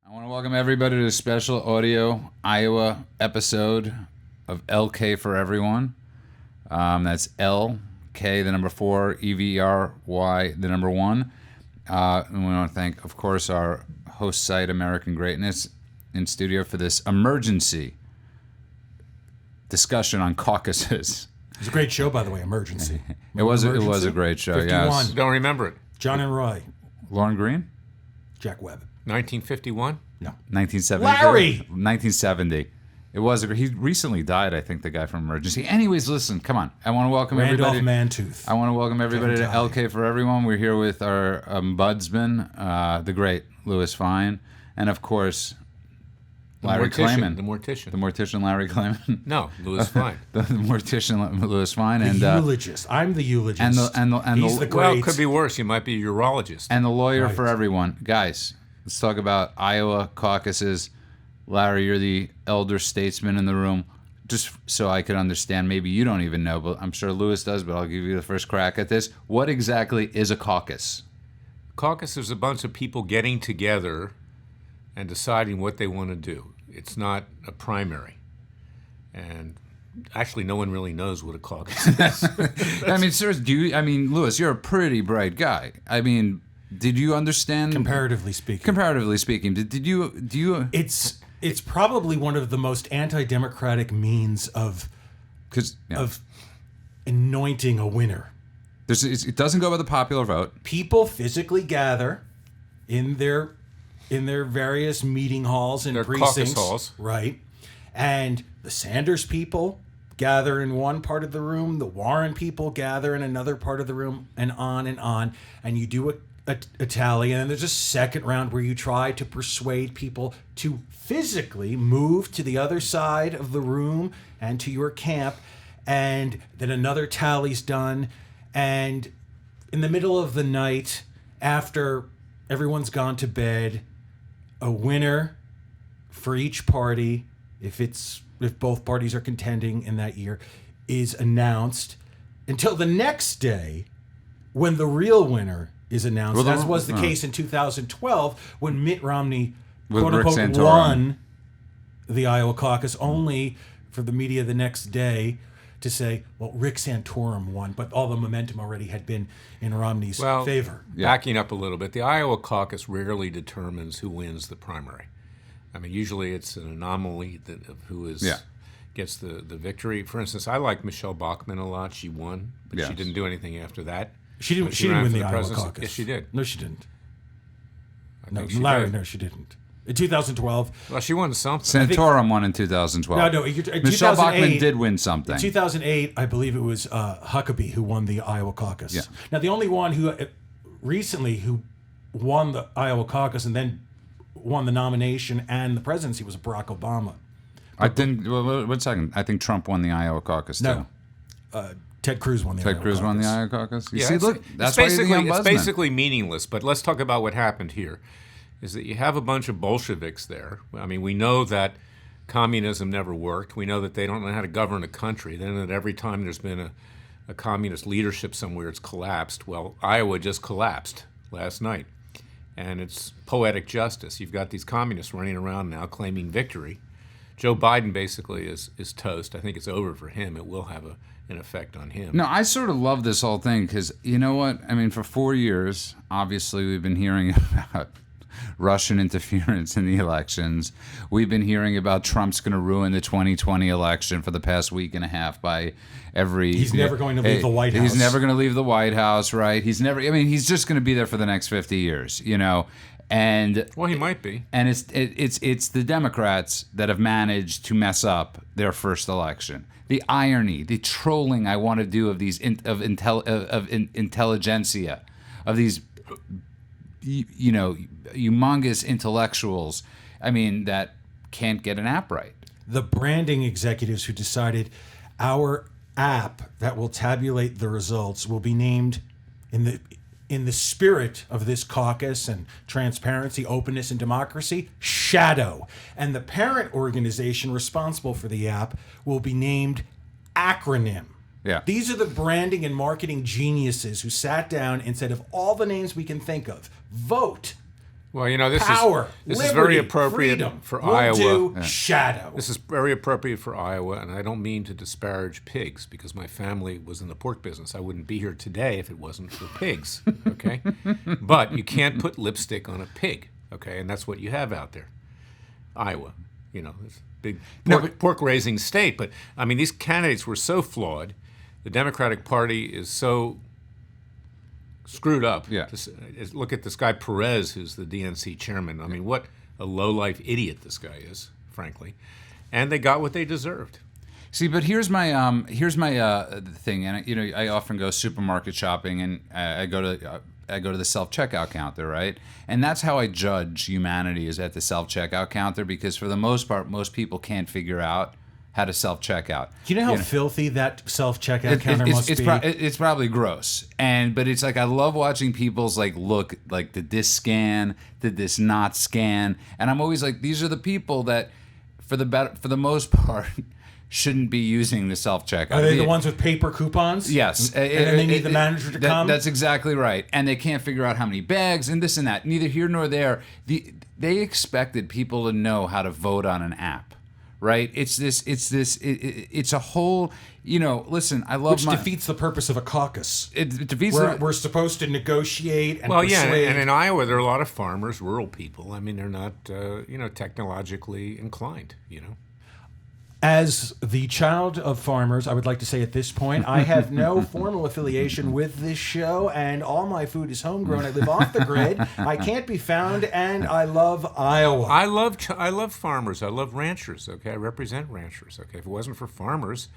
I want to welcome everybody to a special audio Iowa episode of LK for Everyone. That's LK, the number 4, EVRY, the number 1. And we want to thank, of course, our host site, American Greatness, in studio for this emergency discussion on caucuses. It was a great show, by the way, Emergency. It was a great show, 51. yes. Don't remember it. John and Roy. Lauren Green? Jack Webb. 1951? No. 1970. Larry! 1970. It was. He recently died, I think, the guy from Emergency. Anyways, listen, come on. I want to welcome Randolph everybody. Mantooth. I want to welcome everybody to LK for Everyone. We're here with our budsman, the great Louis Fine, and of course, Larry Klayman. The mortician. The mortician, Larry Klayman. No, Louis Fine. The mortician, Louis Fine. The And eulogist. I'm the eulogist. and He's the great. Well, it could be worse. You might be a urologist. and the lawyer Right. for everyone. Guys, let's talk about Iowa caucuses. Larry, you're the elder statesman in the room. Just so I could understand, maybe you don't even know, but I'm sure Louis does, but I'll give you the first crack at this. What exactly is a caucus? Caucus is a bunch of people getting together and deciding what they want to do. It's not a primary. And actually, no one really knows what a caucus is. I mean, seriously, Louis, you're a pretty bright guy. I mean, did you understand? Comparatively speaking. Comparatively speaking, do you? It's probably one of the most anti-democratic means of anointing a winner. It doesn't go by the popular vote. People physically gather in their various meeting halls and Their precincts, caucus halls. right? And the Sanders people gather in one part of the room, the Warren people gather in another part of the room, and on, and you do a tally, and then there's a second round where you try to persuade people to physically move to the other side of the room and to your camp, and then another tally's done, and in the middle of the night, after everyone's gone to bed, a winner for each party, if both parties are contending in that year, is announced until the next day when the real winner is announced, as was the case in 2012 when Mitt Romney, quote unquote, won the Iowa caucus, only for the media the next day to say, well, Rick Santorum won, but all the momentum already had been in Romney's favor. Backing up a little bit, the Iowa caucus rarely determines who wins the primary. I mean, usually it's an anomaly of who gets the victory. For instance, I like Michelle Bachmann a lot. She won, but she didn't do anything after that. She didn't win the Iowa caucus. Yes, she did. No, she didn't. No, she didn't. In 2012. Well, she won something. Santorum won in 2012. No, Michelle Bachmann did win something. In 2008, I believe it was Huckabee who won the Iowa caucus. Yeah. Now, the only one who recently won the Iowa caucus and then won the nomination and the presidency was Barack Obama. One second. I think Trump won the Iowa caucus, too. No. Ted Cruz won the Iowa caucus. Ted Cruz won the Iowa caucus? Yeah, see, look, that's why you're the young it's buzzman. basically meaningless, but let's talk about what happened here. Is that you have a bunch of Bolsheviks there. I mean, we know that communism never worked. We know that they don't know how to govern a country. They know that every time there's been a communist leadership somewhere, it's collapsed. Well, Iowa just collapsed last night. And it's poetic justice. You've got these communists running around now claiming victory. Joe Biden basically is toast. I think it's over for him. It will have an effect on him. No, I sort of love this whole thing because, you know what? I mean, for 4 years, obviously, we've been hearing about Russian interference in the elections. We've been hearing about Trump's going to ruin the 2020 election for the past week and a half by He's never going to leave the White House. He's never going to leave the White House, right? He's just going to be there for the next 50 years, you know? And well, he might be. And it's the Democrats that have managed to mess up their first election. The irony, the trolling I want to do of these intelligentsia, of these humongous intellectuals, I mean, that can't get an app right. The branding executives who decided our app that will tabulate the results will be named in the spirit of this caucus and transparency, openness, and democracy, Shadow. And the parent organization responsible for the app will be named Acronym. Yeah. These are the branding and marketing geniuses who sat down and said, of all the names we can think of, vote. Well, you know, Power, this liberty, is very appropriate freedom, for will Iowa. do, shadow. This is very appropriate for Iowa, and I don't mean to disparage pigs because my family was in the pork business. I wouldn't be here today if it wasn't for pigs, okay? But you can't put lipstick on a pig, okay? And that's what you have out there. Iowa, you know, it's a big pork-raising state. But, I mean, these candidates were so flawed. The Democratic Party is so screwed up. Yeah. Look at this guy Perez, who's the DNC chairman. I mean, what a low-life idiot this guy is, frankly. And they got what they deserved. See, but here's my thing, and you know, I often go supermarket shopping, and I go to the self-checkout counter, right? And that's how I judge humanity, is at the self-checkout counter, because for the most part, most people can't figure out how to self-checkout. Do you know how filthy that self-checkout counter must be? It's probably gross, but it's like I love watching people's look, like, did this scan, did this not scan, and I'm always like, these are the people that, for the most part, shouldn't be using the self-checkout. Are they the ones with paper coupons? Yes. And then they need the manager to come? That's exactly right. And they can't figure out how many bags and this and that. Neither here nor there. They expected people to know how to vote on an app, right? It's a whole, you know, listen, I love Which defeats the purpose of a caucus. It defeats We're supposed to negotiate and persuade. And in Iowa, there are a lot of farmers, rural people. I mean, they're not, technologically inclined, you know. As the child of farmers, I would like to say at this point, I have no formal affiliation with this show, and all my food is homegrown. I live off the grid. I can't be found, and I love Iowa. I love farmers. I love ranchers. Okay, I represent ranchers. Okay, if it wasn't for farmers,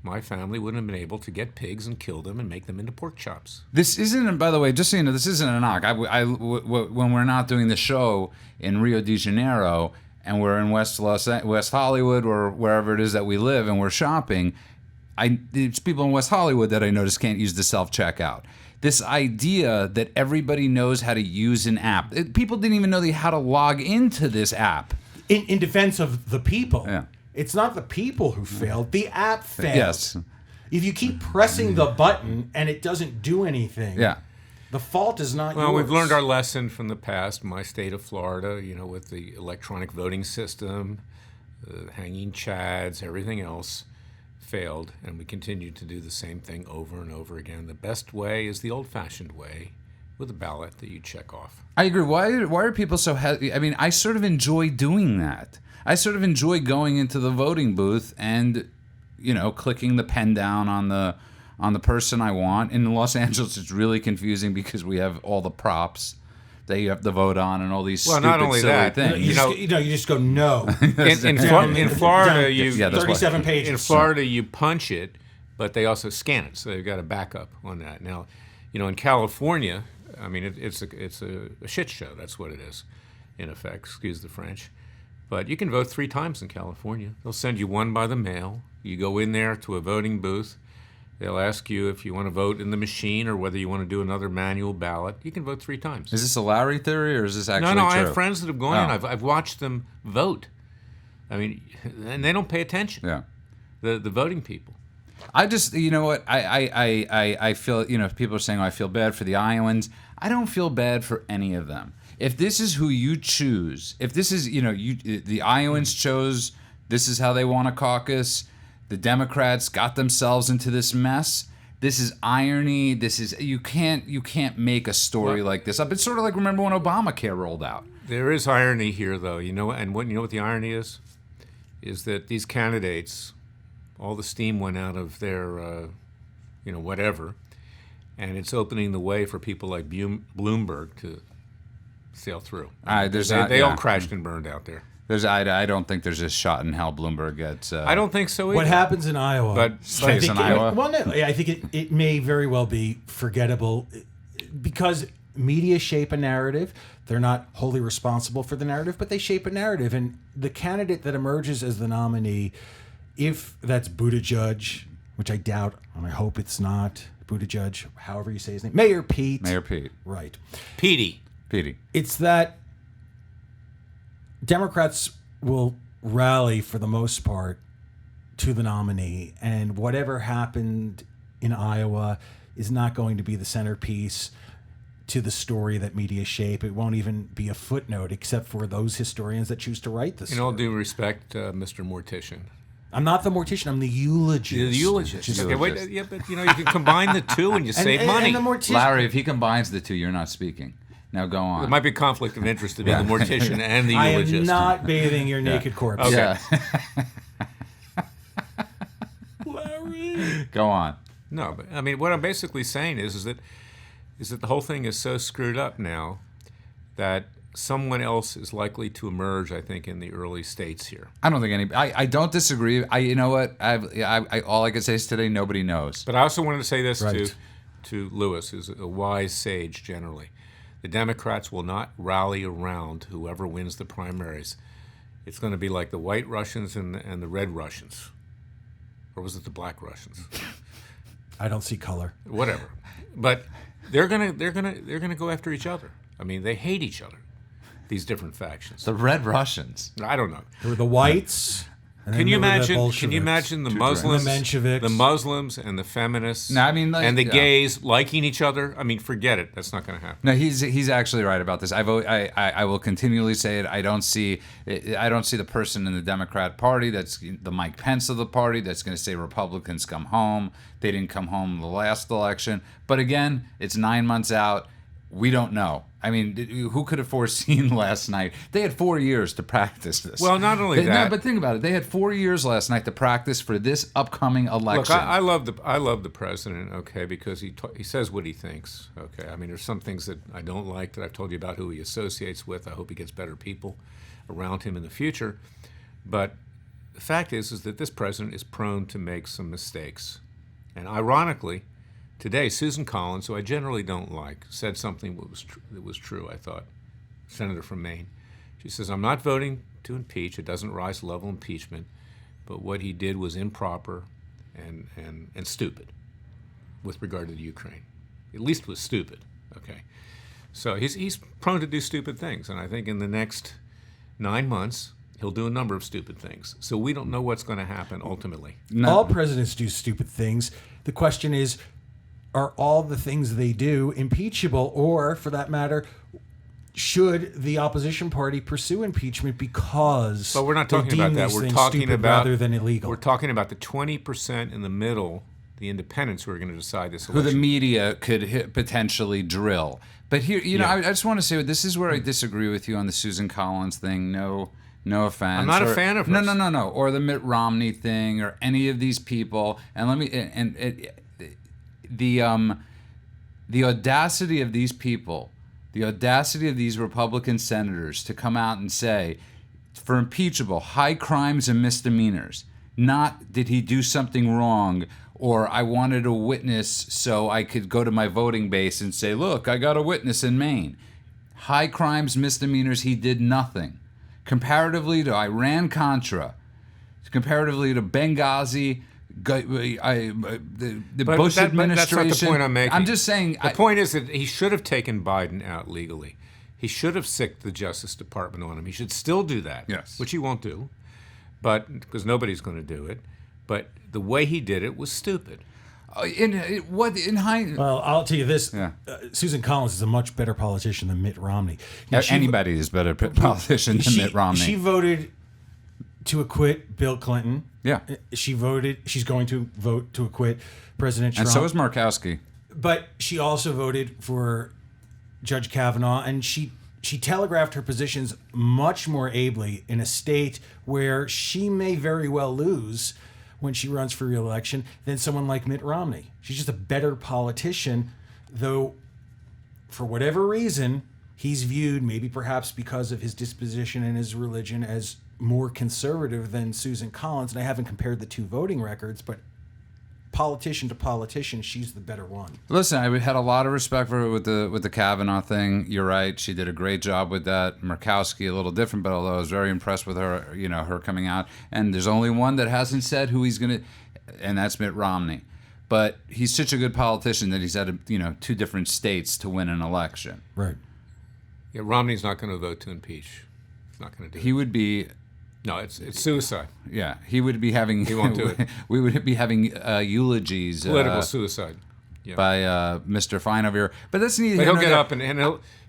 my family wouldn't have been able to get pigs and kill them and make them into pork chops. This isn't, by the way, just so you know, this isn't a knock. When we're not doing the show in Rio de Janeiro, and we're in West Hollywood or wherever it is that we live, and we're shopping, it's people in West Hollywood that I notice can't use the self-checkout. This idea that everybody knows how to use an app. People didn't even know how to log into this app. In defense of the people, Yeah. It's not the people who failed. The app failed. Yes. If you keep pressing the button and it doesn't do anything, Yeah. the fault is not yours. Well, we've learned our lesson from the past. My state of Florida, you know, with the electronic voting system, hanging chads, everything else failed, and we continue to do the same thing over and over again. The best way is the old-fashioned way, with a ballot that you check off. I agree. Why are people so heavy? I mean, I sort of enjoy doing that. I sort of enjoy going into the voting booth and, you know, clicking the pen down on the person I want. In Los Angeles, it's really confusing because we have all the props that you have to vote on and all these Well, stupid, not only silly that, things. You just go no. In Florida, you 37 pages. In Florida, you punch it, but they also scan it, so they've got a backup on that. Now, you know, in California, I mean, it's a shit show. That's what it is, in effect. Excuse the French. But you can vote 3 times in California. They'll send you one by the mail. You go in there to a voting booth. They'll ask you if you want to vote in the machine or whether you want to do another manual ballot. You can vote 3 times. Is this a Lowry theory or is this actually No, true? I have friends that have gone in. Oh. I've watched them vote. I mean, and they don't pay attention. Yeah. The voting people. I just, you know what, I feel, you know, people are saying, oh, I feel bad for the Iowans. I don't feel bad for any of them. If this is who you choose, if this is, you know, the Iowans chose, this is how they want a caucus, the Democrats got themselves into this mess. This is irony. This is, you can't make a story like this up. It's sort of like, remember when Obamacare rolled out. There is irony here, though. You know, and you know what the irony is? Is that these candidates, all the steam went out of their, whatever, and it's opening the way for people like Bloomberg to sail through. They all crashed and burned out there. I don't think there's a shot in hell Bloomberg gets. I don't think so either. What happens in Iowa? But stays in Iowa. Well, no, I think it may very well be forgettable because media shape a narrative. They're not wholly responsible for the narrative, but they shape a narrative. And the candidate that emerges as the nominee, if that's Buttigieg, which I doubt, and I hope it's not Buttigieg, however you say his name, Mayor Pete. Right. Petey. It's that Democrats will rally for the most part to the nominee, and whatever happened in Iowa is not going to be the centerpiece. to the story that media shape. It won't even be a footnote, except for those historians that choose to write the story. In all due respect, Mr. Mortician. I'm not the mortician. I'm the eulogist. The eulogist. Just- Okay, wait, yeah, but you can combine the two and you save money. And the mortician, Larry, if he combines the two, you're not speaking. Now go on. There might be conflict of interest to be the mortician and the I eulogist. am not bathing your naked corpse. Okay. Yeah. Larry. Go on. No, but I mean, what I'm basically saying is that the whole thing is so screwed up now that someone else is likely to emerge, I think, in the early states here. I don't think any. I don't disagree. You know what? All I can say is today nobody knows. But I also wanted to say this Right. to Lewis, who's a wise sage generally. The Democrats will not rally around whoever wins the primaries. It's going to be like the White Russians and the Red Russians, or was it the Black Russians? I don't see color. Whatever. But they're gonna go after each other. I mean, they hate each other. These different factions. The Red Russians. I don't know. There were the whites. And then Can you there were the imagine? Can Bolsheviks. you imagine the Two Muslims, The Mensheviks. the Muslims and the feminists, No, I mean, like, and the yeah. gays liking each other? I mean, forget it. That's not going to happen. No, he's actually right about this. I will continually say it. I don't see the person in the Democrat Party that's the Mike Pence of the party that's going to say Republicans come home. They didn't come home the last election. But again, it's 9 months out. We don't know. I mean, who could have foreseen last night? They had 4 years to practice this. Well, not only that- No, but think about it. They had 4 years last night to practice for this upcoming election. Look, I love the president, okay, because he says what he thinks, okay. I mean, there's some things that I don't like that I've told you about who he associates with. I hope he gets better people around him in the future. But the fact is that this president is prone to make some mistakes. And ironically, today, Susan Collins, who I generally don't like, said something that was true, I thought. Senator from Maine. She says, I'm not voting to impeach. It doesn't rise to the level of impeachment. But what he did was improper and stupid with regard to the Ukraine. At least was stupid, okay? So he's prone to do stupid things. And I think in the next 9 months, he'll do a number of stupid things. So we don't know what's going to happen ultimately. No. All presidents do stupid things. The question is, are all the things they do impeachable, or, for that matter, should the opposition party pursue impeachment because But we're not they talking deem about that. these We're things talking stupid about rather than illegal? We're talking about the 20% in the middle, the independents who are going to decide this who the election. media could potentially drill. But here, you know, Yeah. I just want to say this is where I disagree with you on the Susan Collins thing. No offense. I'm not a fan of no, hers. no, or the Mitt Romney thing, or any of these people. And let me the audacity of these people, the audacity of these Republican senators to come out and say, for impeachable, high crimes and misdemeanors, not did he do something wrong, or I wanted a witness so I could go to my voting base and say, look, I got a witness in Maine. High crimes, misdemeanors, he did nothing. Comparatively to Iran-Contra, comparatively to Benghazi, the But Bush administration. That's not the point I'm making. I'm just saying. The point is that he should have taken Biden out legally. He should have sicked the Justice Department on him. He should still do that, Yes. which he won't do, but because nobody's going to do it. But the way he did it was stupid. In hindsight, Well, I'll tell you this: Yeah. Susan Collins is a much better politician than Mitt Romney. Now, anybody is better politician than Mitt Romney. She voted to acquit Bill Clinton. Yeah. She's going to vote to acquit President Trump. And so is Murkowski. But she also voted for Judge Kavanaugh, and she telegraphed her positions much more ably in a state where she may very well lose when she runs for re-election than someone like Mitt Romney. She's just a better politician, though for whatever reason, he's viewed, maybe perhaps because of his disposition and his religion, as more conservative than Susan Collins. And I haven't compared the two voting records, but politician to politician, she's the better one. Listen, I had a lot of respect for her with the Kavanaugh thing. You're right; she did a great job with that. Murkowski a little different, but although I was very impressed with her, you know, her coming out. And there's only one that hasn't said who he's gonna, and that's Mitt Romney. But he's such a good politician that he's had two different states to win an election. Right. Yeah, Romney's not going to vote to impeach. He's not going to do He it. would be. No, it's suicide. Yeah, he would be having. He won't do it. We would be having eulogies. Political suicide. by Mr. Fine over here. But that's neither. But here he'll nor get there. up and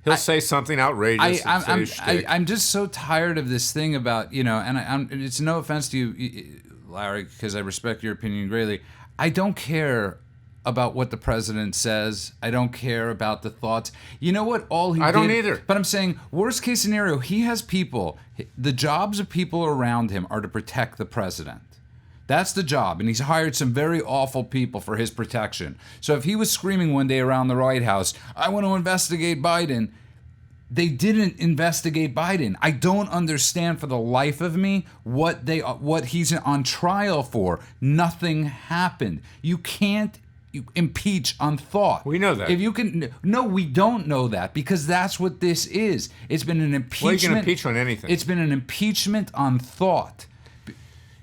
he'll say something outrageous. I'm just so tired of this thing about, and it's no offense to you, Larry, because I respect your opinion greatly. I don't care about what the president says. I don't care about the thoughts. You know what? I don't either. But I'm saying, worst case scenario, he has people. The jobs of people around him are to protect the president. That's the job, and he's hired some very awful people for his protection. So if he was screaming one day around the White House, I want to investigate Biden, they didn't investigate Biden. I don't understand for the life of me what he's on trial for. Nothing happened. You can't impeach on thought. We know that. If you can, no, we don't know that, because that's what this is. It's been an impeachment. Well, you can impeach on anything. It's been an impeachment on thought.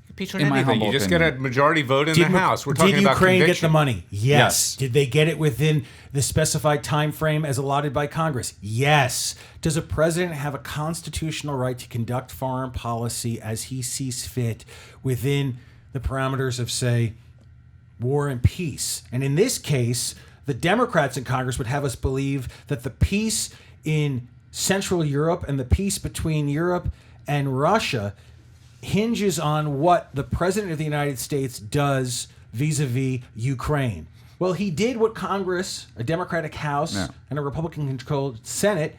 Impeach on in my anything. humble You just opinion. get a majority vote in the House. We're talking did about Ukraine conviction. get the money? Yes. Yes. Did they get it within the specified time frame as allotted by Congress? Yes. Does a president have a constitutional right to conduct foreign policy as he sees fit within the parameters of, say, war and peace? And in this case, the Democrats in Congress would have us believe that the peace in Central Europe and the peace between Europe and Russia hinges on what the President of the United States does vis-a-vis Ukraine. Well, he did what Congress, a Democratic House, and a Republican-controlled Senate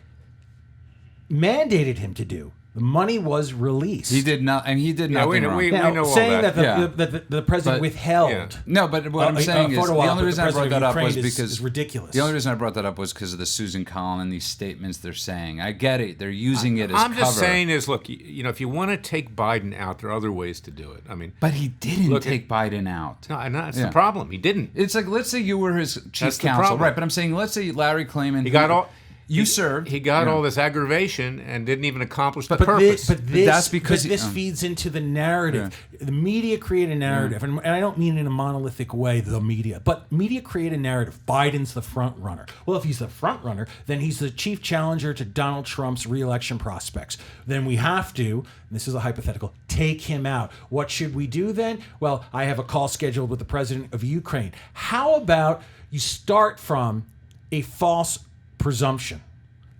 mandated him to do. The money was released. He did not, and he did nothing we know, wrong. we Now, know all saying that. that the president But- withheld. Yeah. No, but what I'm a saying is, the photo op only of reason I brought president that of up was Ukraine because is ridiculous. The only reason I brought that up was because of the Susan Collins, these statements they're saying. I get it; they're using it as I'm cover. just saying is, look, if you want to take Biden out, there are other ways to do it. I mean, But he didn't Look, take Biden out. no, and that's Yeah. the problem. He didn't. It's like, let's say you were his chief That's the counsel, problem. right? But I'm saying, let's say Larry Klayman. He got all. You served. He got Yeah. all this aggravation and didn't even accomplish the But purpose. that's because this feeds into the narrative. The media create a narrative, and I don't mean in a monolithic way, the media, but media create a narrative. Biden's the front runner. Well, if he's the front runner, then he's the chief challenger to Donald Trump's reelection prospects. Then we have to, and this is a hypothetical, take him out. What should we do then? Well, I have a call scheduled with the president of Ukraine. How about you start from a false presumption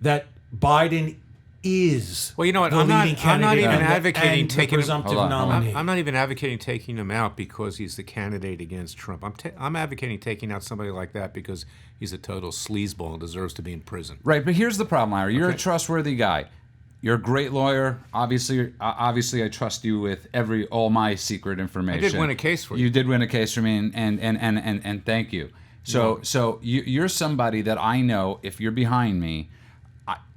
that Biden is Well, you know what? the I'm not leading even candidate advocating and the taking him. presumptive Hold on. nominee. I'm not even advocating taking him out because he's the candidate against Trump. I'm advocating taking out somebody like that because he's a total sleazeball and deserves to be in prison. Right, but here's the problem, Larry. You're a trustworthy guy. You're a great lawyer. Obviously, I trust you with all my secret information. I did win a case for you. You did win a case for me, and thank you. So you're somebody that I know. If you're behind me,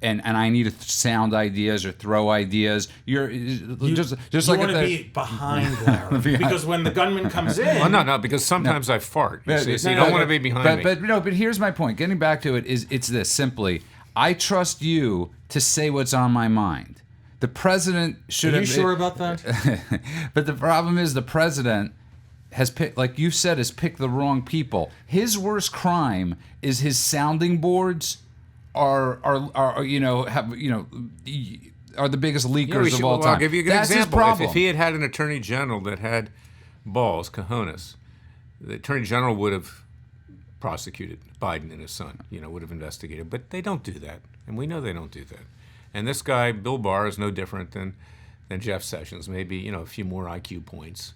and I need to sound ideas or throw ideas, you're just you like want if to the- be behind Larry because when the gunman comes in, Well, no, because sometimes I fart. You see, so you don't want to be behind me. But here's my point. Getting back to it it's this simply. I trust you to say what's on my mind. The president should are have. you sure about that? But the problem is the president has picked, like you said, has picked the wrong people. His worst crime is his sounding boards are the biggest leakers of all time. I'll give you a good That's example. His problem. If he had had an attorney general that had balls, cojones, the attorney general would have prosecuted Biden and his son, would have investigated. But they don't do that, and we know they don't do that. And this guy, Bill Barr, is no different than Jeff Sessions. Maybe a few more IQ points,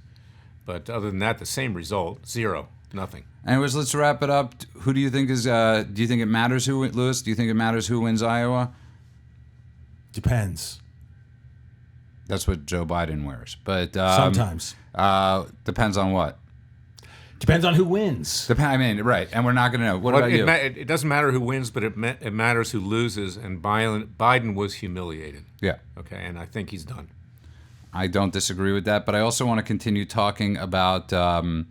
but other than that, the same result: zero, nothing. Anyways, let's wrap it up. Who do you think is? Do you think it matters who, Lewis? Do you think it matters who wins Iowa? Depends. That's what Joe Biden wears, but Sometimes depends on what. depends on who wins. Right, and we're not going to know. What about you? It doesn't matter who wins, but it matters who loses. And Biden was humiliated. Yeah. Okay, and I think he's done. I don't disagree with that, but I also want to continue talking about the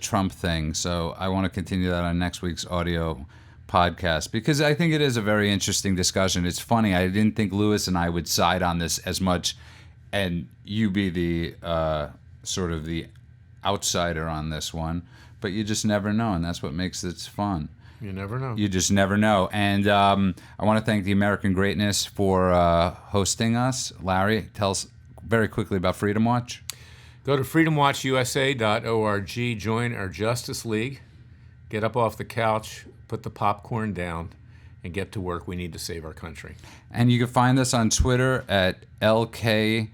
Trump thing. So I want to continue that on next week's audio podcast because I think it is a very interesting discussion. It's funny. I didn't think Lewis and I would side on this as much, and you be the sort of the outsider on this one. But you just never know, and that's what makes it fun. You never know. You just never know. And I want to thank the American Greatness for hosting us. Larry, tell us very quickly about Freedom Watch. Go to freedomwatchusa.org, join our Justice League, Get up off the couch, put the popcorn down, and get to work. We need to save our country. And you can find us on Twitter at LK,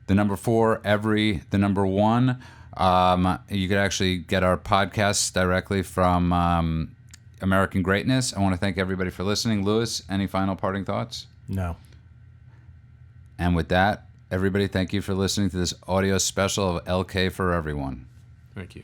the number 4, every, the number 1. You could actually get our podcasts directly from American Greatness. I want to thank everybody for listening. Louis, any final parting thoughts? No. And with that, everybody, thank you for listening to this audio special of LK for Everyone. Thank you.